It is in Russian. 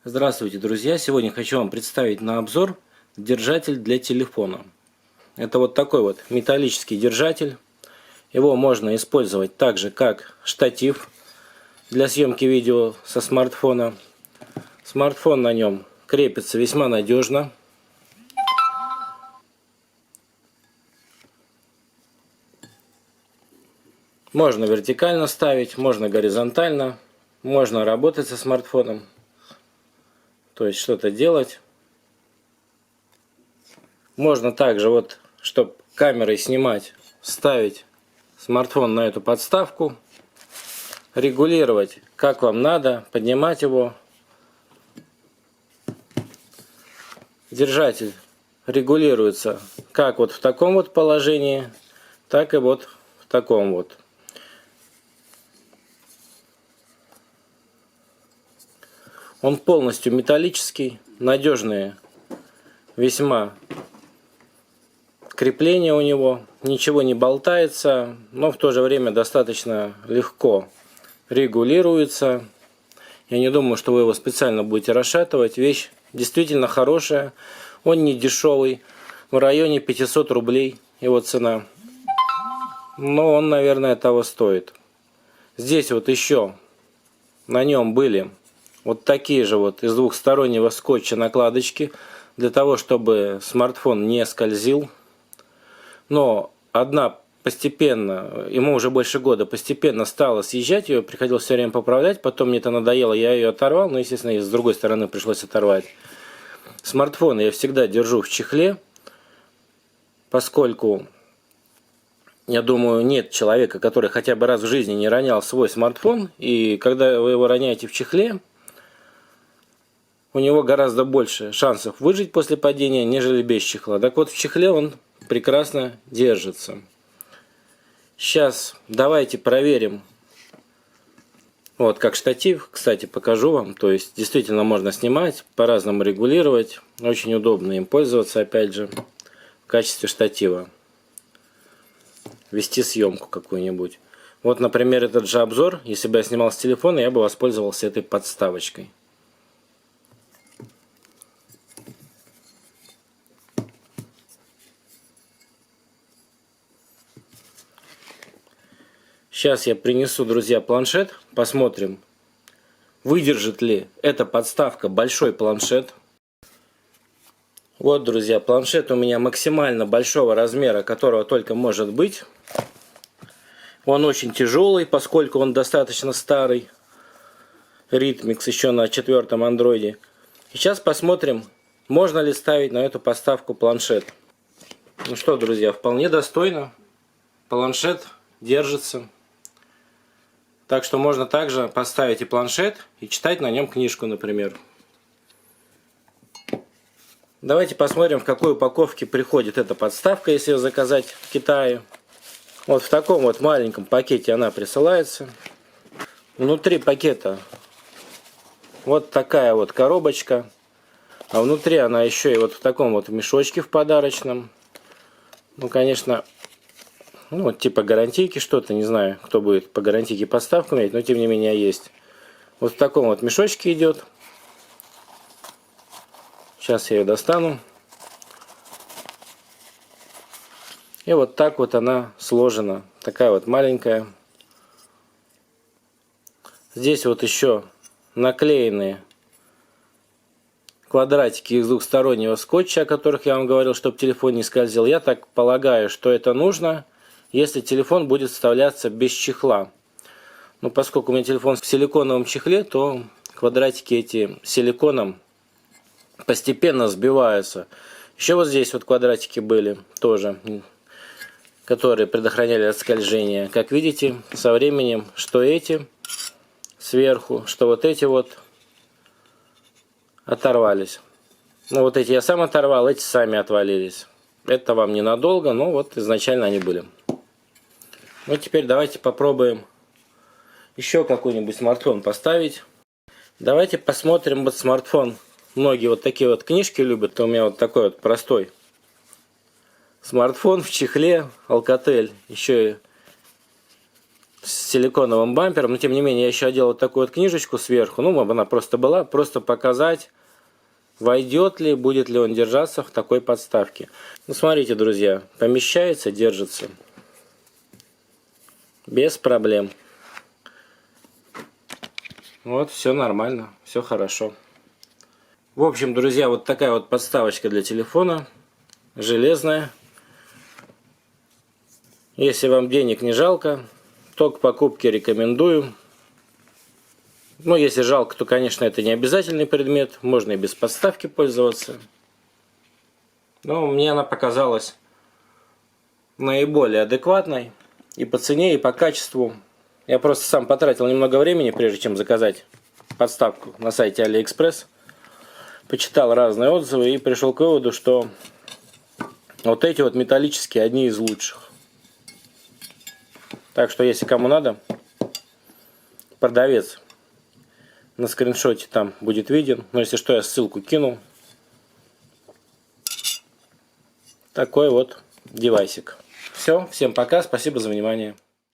Здравствуйте, друзья! Сегодня хочу вам представить на обзор держатель для телефона. Это вот такой вот металлический держатель. Его можно использовать также как штатив для съемки видео со смартфона. Смартфон на нем крепится весьма надежно. Можно вертикально ставить, можно горизонтально, можно работать со смартфоном. То есть что-то делать. Можно также, вот, чтобы камерой снимать, ставить смартфон на эту подставку, регулировать как вам надо, поднимать его. Держатель регулируется как вот в таком вот положении, так и вот в таком вот. Он полностью металлический, надежные весьма крепления у него, ничего не болтается, но в то же время достаточно легко регулируется. Я не думаю, что вы его специально будете расшатывать. Вещь действительно хорошая, он не дешевый, в районе 500 рублей его цена, но он, наверное, того стоит. Здесь вот еще на нем были вот такие же вот из двухстороннего скотча накладочки, для того, чтобы смартфон не скользил. Но одна постепенно, ему уже больше года, постепенно стала съезжать, ее приходилось все время поправлять, потом мне это надоело, я ее оторвал, но, естественно, и с другой стороны пришлось оторвать. Смартфон я всегда держу в чехле, поскольку, я думаю, нет человека, который хотя бы раз в жизни не ронял свой смартфон, и когда вы его роняете в чехле, у него гораздо больше шансов выжить после падения, нежели без чехла. Так вот, в чехле он прекрасно держится. Сейчас давайте проверим. Вот как штатив, кстати, покажу вам. То есть, действительно можно снимать, по-разному регулировать. Очень удобно им пользоваться, опять же, в качестве штатива. Вести съемку какую-нибудь. Вот, например, этот же обзор, если бы я снимал с телефона, я бы воспользовался этой подставочкой. Сейчас я принесу, друзья, планшет, посмотрим, выдержит ли эта подставка большой планшет. Вот, друзья, планшет у меня максимально большого размера, которого только может быть. Он очень тяжелый, поскольку он достаточно старый. Ритмикс еще на 4-м андроиде. Сейчас посмотрим, можно ли ставить на эту подставку планшет. Ну что, друзья, вполне достойно. Планшет держится. Так что можно также поставить и планшет, и читать на нем книжку, например. Давайте посмотрим, в какой упаковке приходит эта подставка, если ее заказать в Китае. Вот в таком вот маленьком пакете она присылается. Внутри пакета вот такая вот коробочка. А внутри она еще и вот в таком вот мешочке в подарочном. Ну, конечно... Ну, вот типа гарантийки что-то, не знаю, кто будет по гарантийке подставку иметь, но тем не менее есть. Вот в таком вот мешочке идет. Сейчас я ее достану. И вот так вот она сложена. Такая вот маленькая. Здесь вот еще наклеенные квадратики из двухстороннего скотча, о которых я вам говорил, чтобы телефон не скользил. Я так полагаю, что это нужно, если телефон будет вставляться без чехла. Но поскольку у меня телефон в силиконовом чехле, то квадратики эти силиконом постепенно сбиваются. Еще вот здесь вот квадратики были тоже, которые предохраняли от скольжения. Как видите, со временем, что эти сверху, что вот эти вот оторвались. Ну вот эти я сам оторвал, эти сами отвалились. Это вам ненадолго, но вот изначально они были. Ну теперь давайте попробуем еще какой-нибудь смартфон поставить. Давайте посмотрим вот смартфон. Многие вот такие вот книжки любят. То у меня вот такой вот простой смартфон в чехле Alcatel. Еще и с силиконовым бампером. Но тем не менее я еще одел вот такую вот книжечку сверху. Ну, она просто была, просто показать, войдет ли, будет ли он держаться в такой подставке. Ну, смотрите, друзья, помещается, держится. Без проблем. Вот, все нормально, все хорошо. В общем, друзья, вот такая вот подставочка для телефона. Железная. Если вам денег не жалко, то к покупке рекомендую. Ну, если жалко, то, конечно, это не обязательный предмет. Можно и без подставки пользоваться. Но мне она показалась наиболее адекватной и по цене, и по качеству. Я просто сам потратил немного времени, прежде чем заказать подставку на сайте AliExpress. Почитал разные отзывы и пришел к выводу, что вот эти вот металлические одни из лучших. Так что, если кому надо, продавец на скриншоте там будет виден. Но если что, я ссылку кинул. Такой вот девайсик. Все, всем пока, спасибо за внимание.